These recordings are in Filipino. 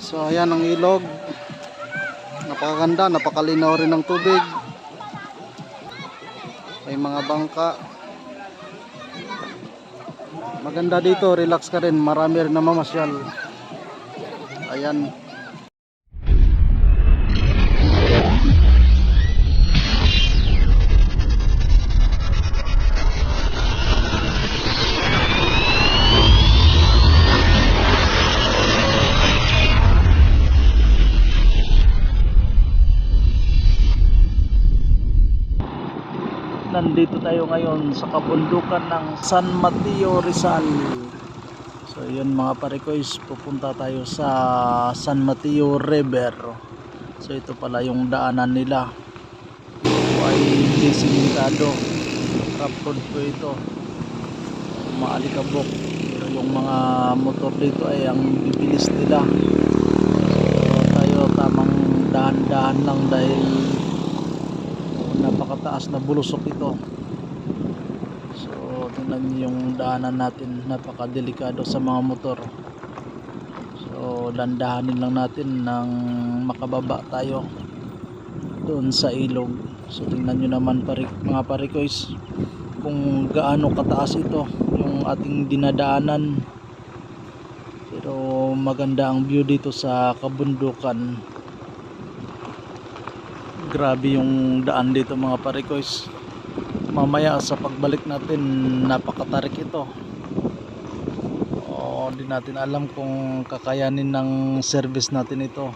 So ayan ang ilog. Napakaganda, napakalinaw rin ng tubig. May mga bangka. Maganda dito, relax ka rin. Marami rin namamasyal. Ayan. Nandito tayo ngayon sa kabundukan ng San Mateo, Rizal. So yun mga parikoys, pupunta tayo sa San Mateo River. So ito pala yung daanan nila. Ito ay desimentado. Rough road po ito. Maalikabok. Pero yung mga motor dito ay ang bibilis nila. So tayo tamang dahan-dahan lang dahil napakataas na bulusok ito. So tingnan niyo yung daanan natin, napakadelikado sa mga motor. So landahanin lang natin nang makababa tayo doon sa ilog. So tingnan niyo naman mga parikoys kung gaano kataas ito yung ating dinadaanan. Pero maganda ang view dito sa kabundukan. Grabe yung daan dito mga parikoys. Mamaya sa pagbalik natin, napakatarik ito. Hindi natin alam kung kakayanin ng service natin ito.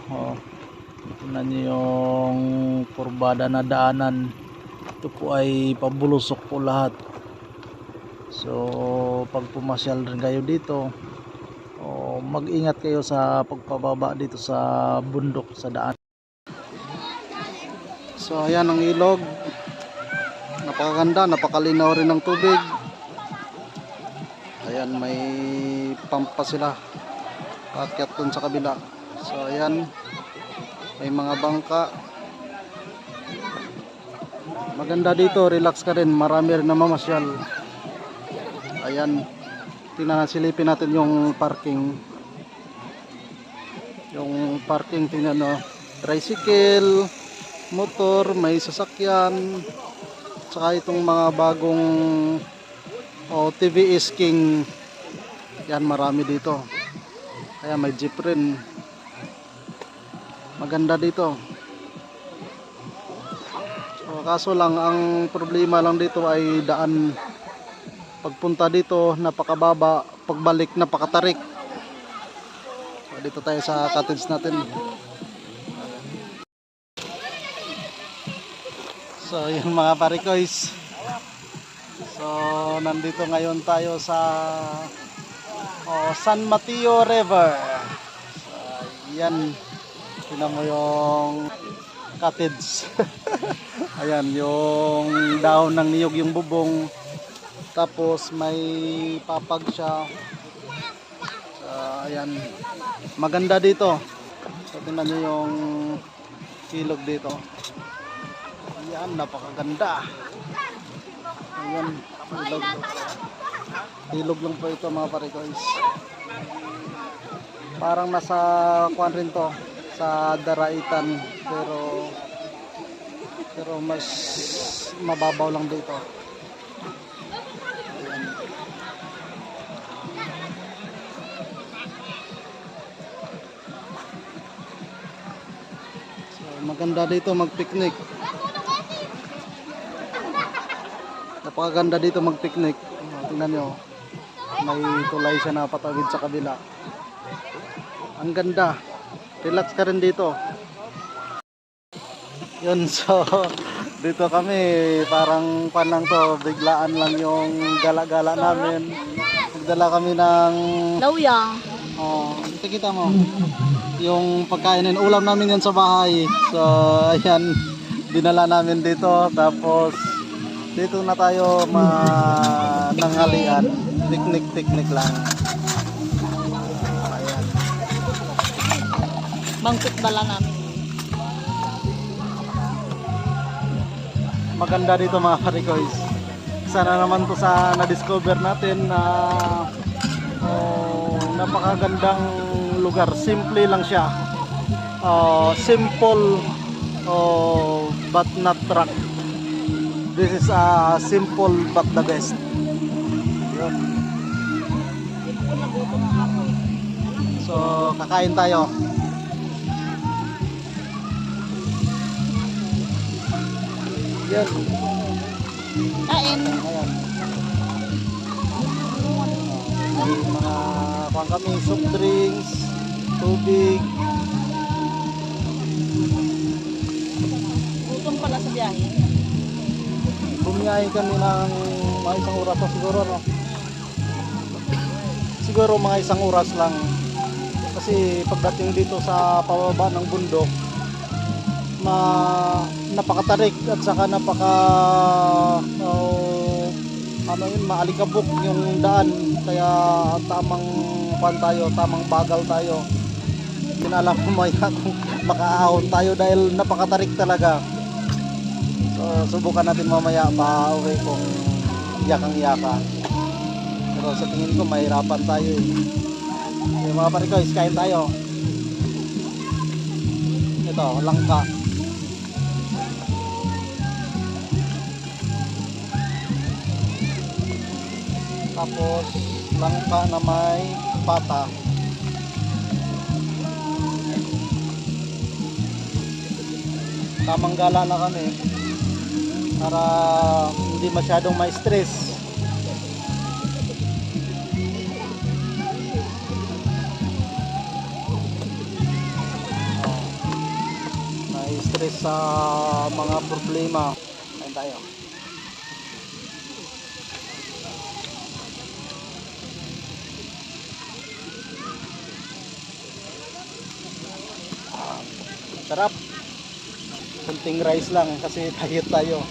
Tingnan nyo yung kurbada na daanan. Ito po ay pabulusok po lahat. So pag pumasyal rin kayo dito, mag-ingat kayo sa pagpababa dito sa bundok, sa daan. So ayan ang ilog. Napakaganda, napakalinaw rin ng tubig. Ayan, may pump pa sila. Paakyat dun sa kabila. So ayan, may mga bangka. Maganda dito, relax ka rin. Marami rin namamasyal. Ayan, silipin natin yung parking. Yung parking, tingnan no, tricycle, motor, may sasakyan, saka itong mga bagong TVS King. Yan, marami dito. Kaya may jeep rin. Maganda dito. So, kaso lang ang problema lang dito ay daan. Pagpunta dito napakababa, pagbalik napakatarik. So, dito tayo sa cottage natin. So yung mga parikoys, so nandito ngayon tayo sa San Mateo River. So yan, tingnan mo yung cottage. Ayan, yung dahon ng niyog, yung bubong, tapos may papag siya. So ayan, maganda dito. So tingnan nyo yung ilog dito. Ayan, napakaganda. Ayan, ilog. Ilog lang po ito mga parikoys. Parang nasa kuan rin to, sa Daraitan, pero mas mababaw lang dito. Ayan. So maganda dito mag-picnic. Napakaganda dito mag-picnic. Tingnan nyo, may tulay siya na patawid sa kabila. Ang ganda, relax ka rin dito. Yun, so dito kami parang lang to, biglaan lang yung gala-gala namin. Nagdala kami ng lauyang. Kita mo yung pagkain, ulam namin yan sa bahay. So ayan, dinala namin dito. Tapos dito na tayo nanghalian, picnic lang. Ayan. Bangkit bala namin. Maganda dito mga parikoys. Sana naman to sa na-discover natin na napakagandang lugar. Simple lang siya. Simple but not rock. This is simple but the best. Yun. So kakain tayo. Yan. Kain. Ayan. May mga kuhan kami, soft drinks, tubig. Gutom pala sa biyahe. Bumiyahe kami ng mga isang oras o siguro, no? Siguro mga isang oras lang. Kasi pagdating dito sa pababa ng bundok, napakatarik at saka maalikabok yung daan, kaya tamang tamang bagal tayo. Tinalam ko maya kung makaahon tayo dahil napakatarik talaga. So subukan natin mamaya pa uwi kung yakang-yaka. Pero sa tingin ko mahirapan tayo eh. Yung mga pare ko, kain tayo. Ito, langka. Tapos langka na may pata. Tamang gala na kami para hindi masyadong ma-stress. Ma-stress sa mga problema. Kain tayo. Sarap. Kunting rice lang kasi diet tayo.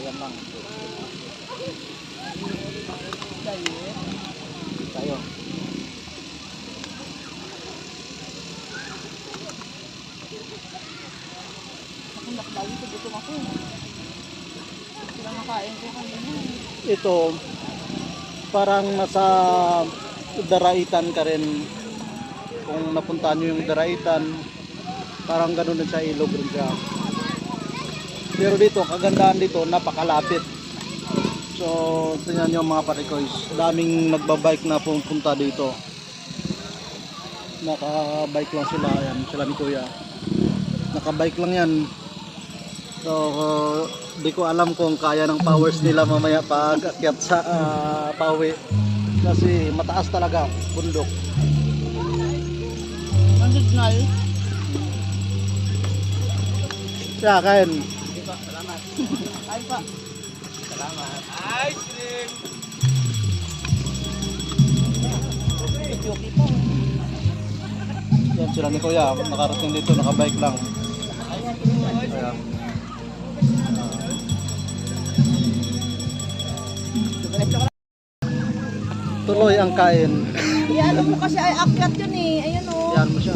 Ayan lang. Tayo. Ito parang nasa Daraitan ka rin. Kung napuntahan nyo yung Daraitan, parang ganun din sa ilog rin siya. Pero dito, kagandahan dito, napakalapit. So tingnan nyo mga parikoys, daming nagbabike na pumunta dito. Nakabike lang sila, ayan, sila ni Kuya. Nakabike lang yan. So di ko alam kung kaya ng powers nila mamaya pag akyat sa Pawi. Kasi mataas talaga, bundok. Ang signal. Siya, kain. Salamat. Kain pa. Salamat. Ice cream. Yan sila ni Kuya, nakarating dito, nakabike lang. Ayan. Tuloy ang kain. Iyan mo kasi ay akyat yun eh. Ayun o. Yan mo siya.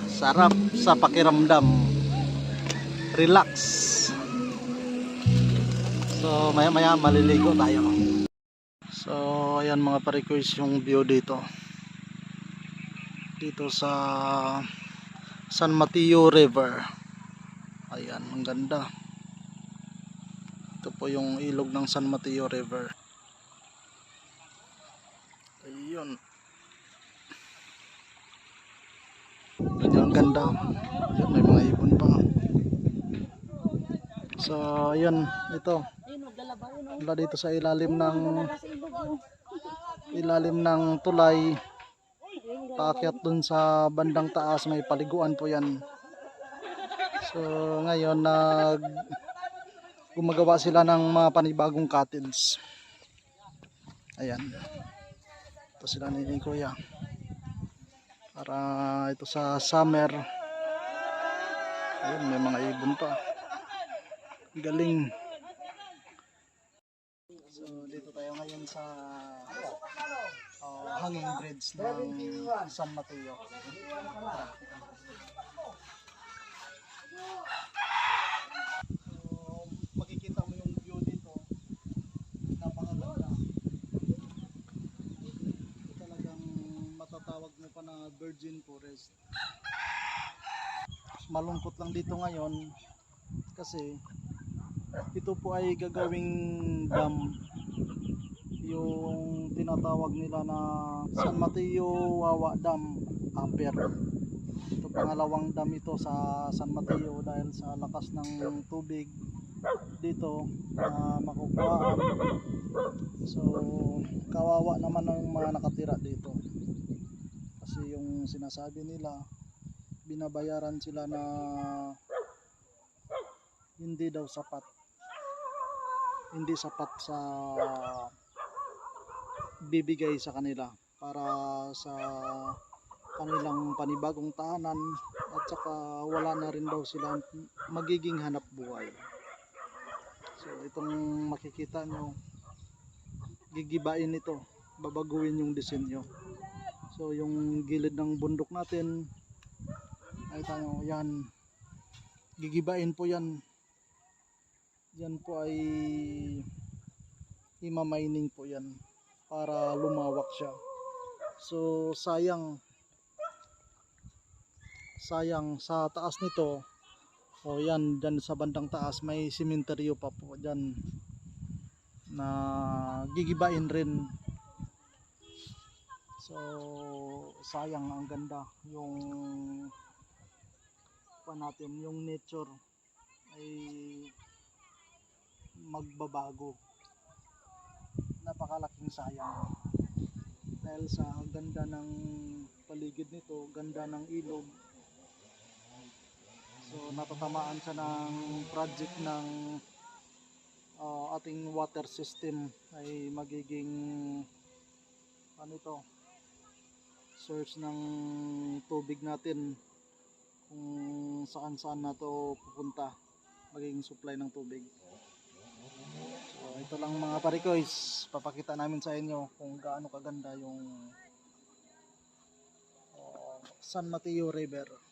Sarap sa pakiramdam. Relax. So maya maya maliligo tayo. So ayan mga parikoys yung view dito. Dito sa San Mateo River. Ayan, ang ganda. Ito po yung ilog ng San Mateo River. Ayun. Medyo ang ganda. Ayan, may mga ibon pa. So ayan, ito. Wala dito sa ilalim ng tulay. Paakyat dun sa bandang taas, may paliguan po yan. So ngayon gumagawa sila ng mga panibagong cottage. Ayan, ito sila ni Kuya para ito sa summer. Ayun, may mga ibon pa, galing. So dito tayo ngayon sa hanging bridge ng San Mateo. So makikita mo yung view dito, napakaganda. Talagang matatawag mo pa na virgin forest. Malungkot lang dito ngayon kasi ito po ay gagawing dam, yung tinatawag nila na San Mateo Wawa Dam Upper. Ito pangalawang dam ito sa San Mateo dahil sa lakas ng tubig dito na makukuhaan. So kawawa naman ang mga nakatira dito kasi yung sinasabi nila binabayaran sila na hindi daw sapat, hindi sapat sa bibigay sa kanila para sa kanilang panibagong tahanan, at saka wala na rin daw sila magiging hanap buhay. So itong makikita nyo, gigibain ito, babaguhin yung disenyo. So yung gilid ng bundok natin ay tayo, yan gigibain po yan. Yan po ay imamining po yan para lumawak siya. So sayang sa taas nito. O yan, dyan sa bandang taas may simenteryo pa po dyan na gigibain rin. So sayang, ang ganda yung natin, yung nature ay magbabago. Napakalaking sayang dahil sa ganda ng paligid nito, ganda ng ilog. So natatamaan siya ng project ng ating water system, ay magiging ano ito, source ng tubig natin kung saan saan na to pupunta, magiging supply ng tubig. So ito lang mga parikoys, papakita namin sa inyo kung gaano kaganda yung San Mateo River.